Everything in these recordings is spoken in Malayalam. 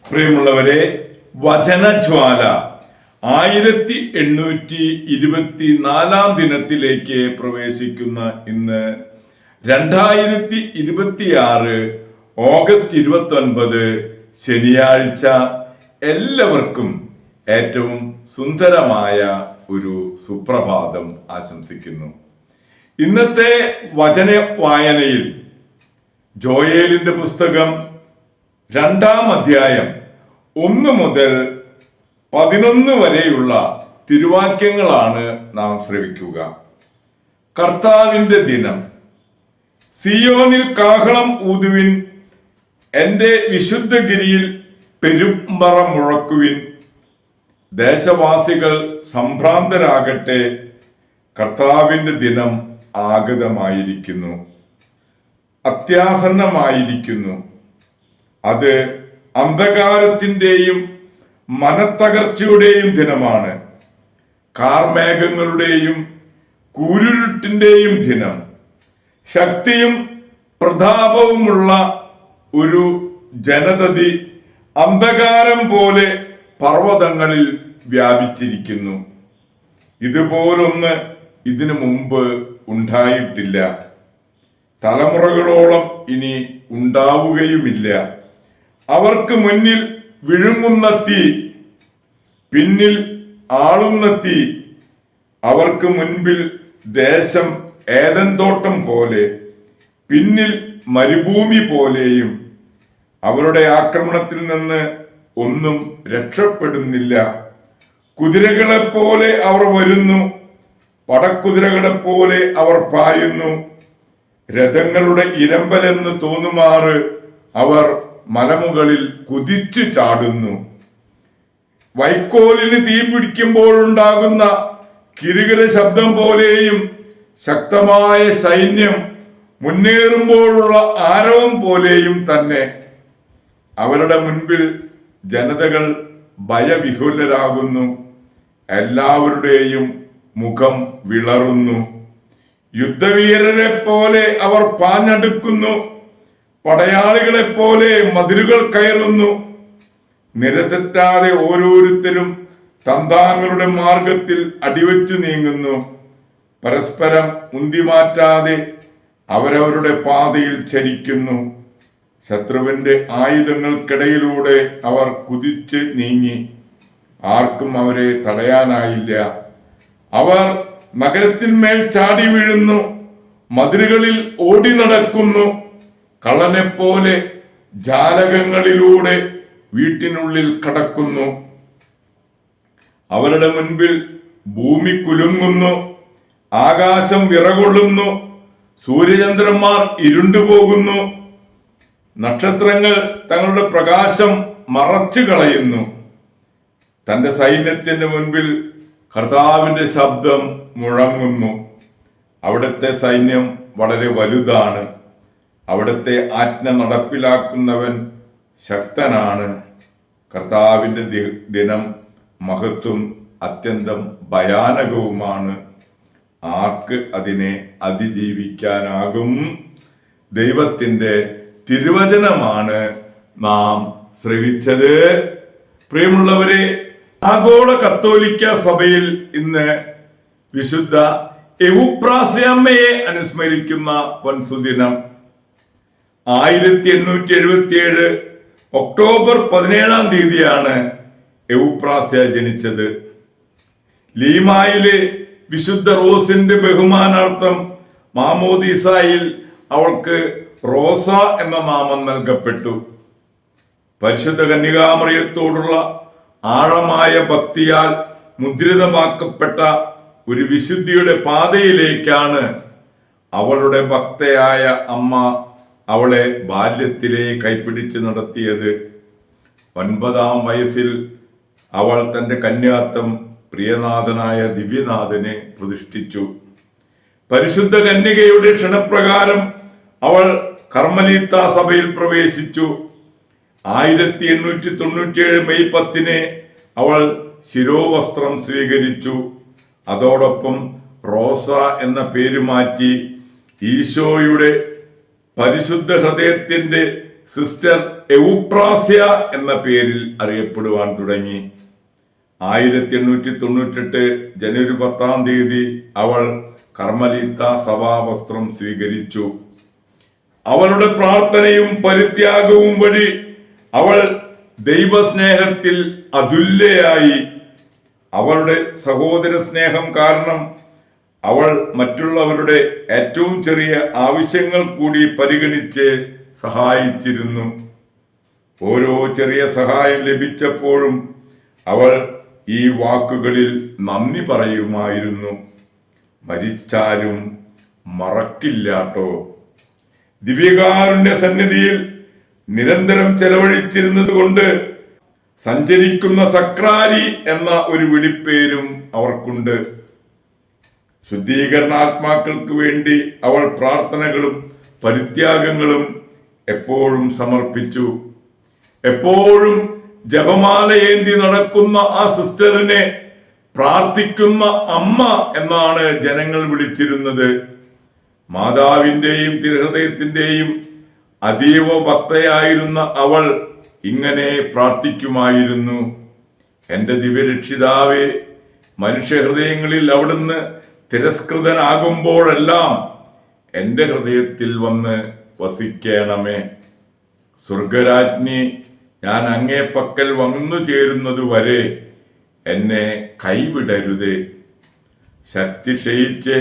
പ്രിയമുള്ളവരെ, വചനജ്വാല 1824 ദിനത്തിലേക്ക് പ്രവേശിക്കുന്ന ഇന്ന് 2026 ഓഗസ്റ്റ് 29 ശനിയാഴ്ച എല്ലാവർക്കും ഏറ്റവും സുന്ദരമായ ഒരു സുപ്രഭാതം ആശംസിക്കുന്നു. ഇന്നത്തെ വചന വായനയിൽ ജോയേലിന്റെ പുസ്തകം 2-ാം അധ്യായം 1 മുതൽ 11 വരെയുള്ള തിരുവാക്യങ്ങളാണ് നാം ശ്രവിക്കുക. കർത്താവിന്റെ ദിനം. സിയോനിൽ കാഹളം ഊതുവിൻ, എന്റെ വിശുദ്ധഗിരിയിൽ പെരുമ്പറ മുഴക്കുവിൻ. ദേശവാസികൾ സംഭ്രാന്തരാകട്ടെ, കർത്താവിന്റെ ദിനം ആഗതമായിരിക്കുന്നു, അത്യാസന്നമായിരിക്കുന്നു. അത് അന്ധകാരത്തിന്റെയും മനത്തകർച്ചയുടെയും ദിനമാണ്, കാർമേഘങ്ങളുടെയും കൂരുരുട്ടിന്റെയും ദിനം. ശക്തിയും പ്രതാപവുമുള്ള ഒരു ജനതതി അന്ധകാരം പോലെ പർവ്വതങ്ങളിൽ വ്യാപിച്ചിരിക്കുന്നു. ഇതുപോലൊന്ന് ഇതിനു മുമ്പ് ഉണ്ടായിട്ടില്ല, തലമുറകളോളം ഇനി ഉണ്ടാവുകയുമില്ല. അവർക്ക് മുന്നിൽ വിഴുങ്ങുന്ന തീ, പിന്നിൽ ആളുന്ന തീ. അവർക്ക് മുൻപിൽ ദേശം ഏദൻ തോട്ടം പോലെ, പിന്നിൽ മരുഭൂമി പോലെയും. അവരുടെ ആക്രമണത്തിൽ നിന്ന് ഒന്നും രക്ഷപ്പെടുന്നില്ല. കുതിരകളെപ്പോലെ അവർ വരുന്നു, പടക്കുതിരകളെപ്പോലെ അവർ പായുന്നു. രഥങ്ങളുടെ ഇരമ്പലെന്ന് തോന്നുമാറ് അവർ മലമുകളിൽ കുതിച്ചു ചാടുന്നു. വൈക്കോലിന് തീ പിടിക്കുമ്പോഴുണ്ടാകുന്ന കിരുകിര ശബ്ദം പോലെയും, ശക്തമായ സൈന്യം മുന്നേറുമ്പോഴുള്ള ആരവം പോലെയും തന്നെ. അവരുടെ മുൻപിൽ ജനതകൾ ഭയവിഹുലരാകുന്നു, എല്ലാവരുടെയും മുഖം വിളറുന്നു. യുദ്ധവീരരെ പോലെ അവർ പാഞ്ഞടുക്കുന്നു, പടയാളികളെ പോലെ മതിലുകൾ കയറുന്നു. നിരതെറ്റാതെ ഓരോരുത്തരും തന്താങ്ങളുടെ മാർഗത്തിൽ അടിവെച്ചു നീങ്ങുന്നു. പരസ്പരം ഉന്തിമാറ്റാതെ അവരവരുടെ പാതയിൽ ചരിക്കുന്നു. ശത്രുവിന്റെ ആയുധങ്ങൾക്കിടയിലൂടെ അവർ കുതിച്ച് നീങ്ങി, ആർക്കും അവരെ തടയാനായില്ല. അവർ നഗരത്തിന്മേൽ ചാടി വീഴുന്നു, മതിലുകളിൽ ഓടി നടക്കുന്നു. കള്ളനെപ്പോലെ ജാലകങ്ങളിലൂടെ വീട്ടിനുള്ളിൽ കടക്കുന്നു. അവരുടെ മുൻപിൽ ഭൂമി കുലുങ്ങുന്നു, ആകാശം വിറകൊള്ളുന്നു, സൂര്യചന്ദ്രന്മാർ ഇരുണ്ടുപോകുന്നു, നക്ഷത്രങ്ങൾ തങ്ങളുടെ പ്രകാശം മറച്ചു കളയുന്നു. തന്റെ സൈന്യത്തിന്റെ മുൻപിൽ കർത്താവിന്റെ ശബ്ദം മുഴങ്ങുന്നു. അവിടുത്തെ സൈന്യം വളരെ വലുതാണ്, അവിടുത്തെ ആജ്ഞ നടപ്പിലാക്കുന്നവൻ ശക്തനാണ്. കർത്താവിന്റെ ദിനം മഹത്വം അത്യന്തം ഭയാനകവുമാണ്. ആർക്ക് അതിനെ അതിജീവിക്കാനാകും? ദൈവത്തിന്റെ തിരുവചനമാണ് നാം ശ്രവിച്ചത്. പ്രിയമുള്ളവരെ, ആഗോള കത്തോലിക്ക സഭയിൽ ഇന്ന് വിശുദ്ധ എവുപ്രാസ്യമ്മയെ അനുസ്മരിക്കുന്ന വൻസുദിനം. 1877 ഒക്ടോബർ 17-ാം തീയതിയാണ് എവുപ്രാസ്യ ജനിച്ചത്. ലീമായിലെ വിശുദ്ധ റോസിന്റെ ബഹുമാനാർത്ഥം മാമോദീസായിൽ അവൾക്ക് റോസ എന്ന നാമം നൽകപ്പെട്ടു. പരിശുദ്ധ കന്യകാമറിയത്തോടുള്ള ആഴമായ ഭക്തിയാൽ മുദ്രിതമാക്കപ്പെട്ട ഒരു വിശുദ്ധിയുടെ പാതയിലേക്കാണ് അവളുടെ ഭക്തയായ അമ്മ അവളെ ബാല്യത്തിലെ കൈപ്പിടിച്ച് നടത്തിയത്. 9-ാം വയസ്സിൽ അവൾ തന്റെ കന്യാത്വം പ്രിയനാഥനായ ദിവ്യനാഥനെ പ്രതിഷ്ഠിച്ചു. പരിശുദ്ധ കന്യകയുടെ ക്ഷണപ്രകാരം അവൾ കർമ്മലീത്ത സഭയിൽ പ്രവേശിച്ചു. 1897 മെയ് 10 അവൾ ശിരോവസ്ത്രം സ്വീകരിച്ചു. അതോടൊപ്പം റോസ എന്ന പേര് മാറ്റി ഈശോയുടെ പരിശുദ്ധ ഹൃദയത്തിന്റെ സിസ്റ്റർ എവുപ്രാസ്യ എന്ന പേരിൽ അറിയപ്പെടുവാൻ തുടങ്ങി. 1898 ജനുവരി 10 അവൾ കർമ്മലീത്ത സഭാവസ്ത്രം സ്വീകരിച്ചു. അവളുടെ പ്രാർത്ഥനയും പരിത്യാഗവും വഴി അവൾ ദൈവസ്നേഹത്തിൽ അതുല്യയായി. അവളുടെ സഹോദര സ്നേഹം കാരണം അവൾ മറ്റുള്ളവരുടെ ഏറ്റവും ചെറിയ ആവശ്യങ്ങൾ കൂടി പരിഗണിച്ച് സഹായിച്ചിരുന്നു. ഓരോ ചെറിയ സഹായം ലഭിച്ചപ്പോഴും അവൾ ഈ വാക്കുകളിൽ നന്ദി പറയുമായിരുന്നു: മരിച്ചാലും മറക്കില്ലാട്ടോ. ദിവ്യകാരുണ്യ സന്നിധിയിൽ നിരന്തരം ചെലവഴിച്ചിരുന്നത് കൊണ്ട് സഞ്ചരിക്കുന്ന സക്രാരി എന്ന ഒരു വിളിപ്പേരും അവർക്കുണ്ട്. ശുദ്ധീകരണാത്മാക്കൾക്ക് വേണ്ടി അവൾ പ്രാർത്ഥനകളും പരിത്യാഗങ്ങളും എപ്പോഴും സമർപ്പിച്ചു. എപ്പോഴും ജപമാലയേന്തി നടക്കുന്ന ആ സിസ്റ്ററിനെ പ്രാർത്ഥിക്കുന്ന അമ്മ എന്നാണ് ജനങ്ങൾ വിളിച്ചിരുന്നത്. മാതാവിന്റെയും തിരുഹൃദയത്തിന്റെയും അതീവ ഭക്തയായിരുന്ന അവൾ ഇങ്ങനെ പ്രാർത്ഥിക്കുമായിരുന്നു: എന്റെ ദിവ്യരക്ഷിതാവേ, മനുഷ്യഹൃദയങ്ങളിൽ അവിടുന്ന് തിരസ്കൃതനാകുമ്പോഴെല്ലാം എന്റെ ഹൃദയത്തിൽ വന്ന് വസിക്കണമേ. സ്വർഗരാജ്ഞി, ഞാൻ അങ്ങേ പക്കൽ വന്നു ചേരുന്നതുവരെ എന്നെ കൈവിടരുതേ. ശക്തി ക്ഷയിച്ച്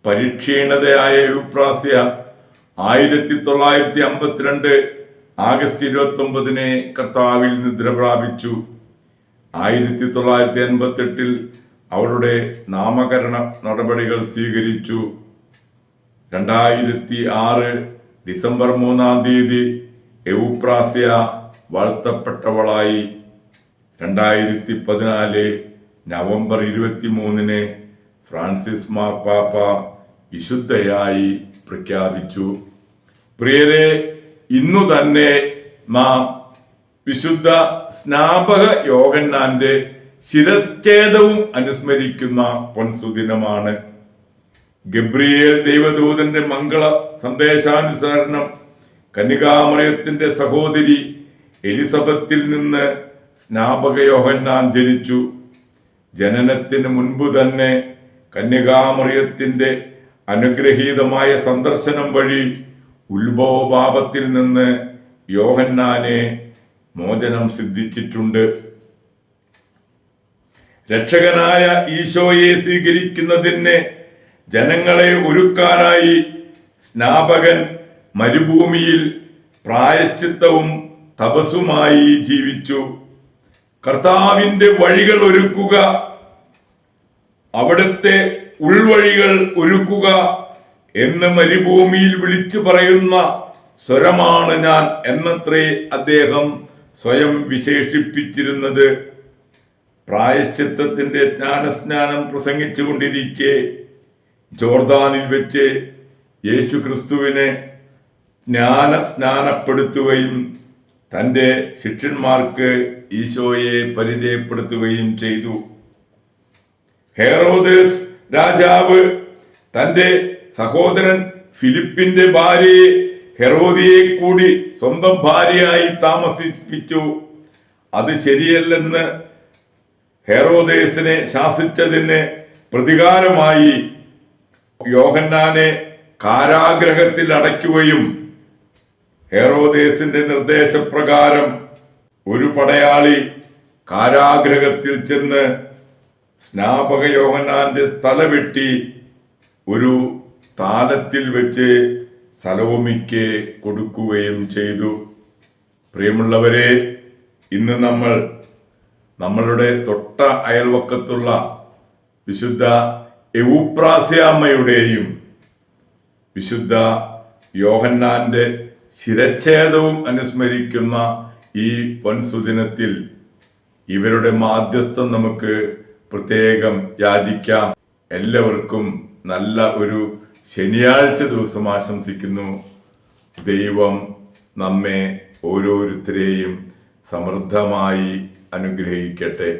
പരിക്ഷീണതയായ എവുപ്രാസ്യ 1952 ആഗസ്റ്റ് 29 കർത്താവിൽ നിദ്ര പ്രാപിച്ചു. 1988 അവളുടെ നാമകരണ നടപടികൾ സ്വീകരിച്ചു. 2006 ഡിസംബർ 3 എവുപ്രാസ്യ വാഴ്ത്തപ്പെട്ടവളായി. 2014 നവംബർ 23 ഫ്രാൻസിസ് മാർപ്പാപ്പ വിശുദ്ധയായി പ്രഖ്യാപിച്ചു. പ്രിയരെ, ഇന്നു തന്നെ നാം വിശുദ്ധ സ്നാപക യോഹന്നാന്റെ ശിരച്ഛേദവും അനുസ്മരിക്കുന്ന പൊൻസുദിനമാണ്. ഗബ്രിയേൽ ദൈവദൂതന്റെ മംഗള സന്ദേശാനുസരണം കന്യകാമറിയത്തിന്റെ സഹോദരി എലിസബത്തിൽ നിന്ന് സ്നാപക യോഹന്നാൻ ജനിച്ചു. ജനനത്തിന് മുൻപ് തന്നെ കന്യകാമറിയത്തിന്റെ അനുഗ്രഹീതമായ സന്ദർശനം വഴി ഉത്ഭവപാപത്തിൽ നിന്ന് യോഹന്നാനെ മോചനം സിദ്ധിച്ചിട്ടുണ്ട്. രക്ഷകനായ ഈശോയെ സ്വീകരിക്കുന്നതിന് ജനങ്ങളെ ഒരുക്കാനായി സ്നാപകൻ മരുഭൂമിയിൽ പ്രായശ്ചിത്തവും തപസ്സുമായി ജീവിച്ചു. കർത്താവിന്റെ വഴികൾ ഒരുക്കുക, അവിടുത്തെ ഉൾവഴികൾ ഒരുക്കുക എന്ന് മരുഭൂമിയിൽ വിളിച്ചു പറയുന്ന സ്വരമാണ് ഞാൻ എന്നത്രേ അദ്ദേഹം സ്വയം വിശേഷിപ്പിച്ചിരുന്നത്. പ്രായശ്ചിത്തത്തിന്റെ സ്നാനം പ്രസംഗിച്ചു കൊണ്ടിരിക്കെ ജോർദാനിൽ വെച്ച് യേശു ക്രിസ്തുവിനെ സ്നാനപ്പെടുത്തുകയും തന്റെ ശിഷ്യന്മാർക്ക് ഈശോയെ പരിചയപ്പെടുത്തുകയും ചെയ്തു. ഹെറോദേസ് രാജാവ് തന്റെ സഹോദരൻ ഫിലിപ്പിന്റെ ഭാര്യയെ ഹെറോദിയെ കൂടി സ്വന്തം ഭാര്യയായി താമസിപ്പിച്ചു. അത് ശരിയല്ലെന്ന് ഹെറോദേസിനെ ശാസിച്ചതിന് പ്രതികാരമായി യോഹന്നാനെ കാരാഗ്രഹത്തിൽ അടയ്ക്കുകയും ഹെറോദേസിന്റെ നിർദ്ദേശപ്രകാരം ഒരു പടയാളി കാരാഗ്രഹത്തിൽ ചെന്ന് സ്നാപക യോഹന്നാന്റെ സ്ഥലവെട്ടി ഒരു താലത്തിൽ വെച്ച് സലോമിക്ക് കൊടുക്കുകയും ചെയ്തു. പ്രിയമുള്ളവരെ, ഇന്ന് നമ്മൾ നമ്മളുടെ തൊട്ട അയൽവക്കത്തുള്ള വിശുദ്ധ എവുപ്രാസ്യാമ്മയുടെയും വിശുദ്ധ യോഹന്നാന്റെ ശിരച്ഛേദവും അനുസ്മരിക്കുന്ന ഈ പൊൻസുദിനത്തിൽ ഇവരുടെ മാധ്യസ്ഥം നമുക്ക് പ്രത്യേകം യാചിക്കാം. എല്ലാവർക്കും നല്ല ഒരു ശനിയാഴ്ച ദിവസം ആശംസിക്കുന്നു. ദൈവം നമ്മെ ഓരോരുത്തരെയും സമൃദ്ധമായി അനുഗ്രഹിക്കട്ടെ.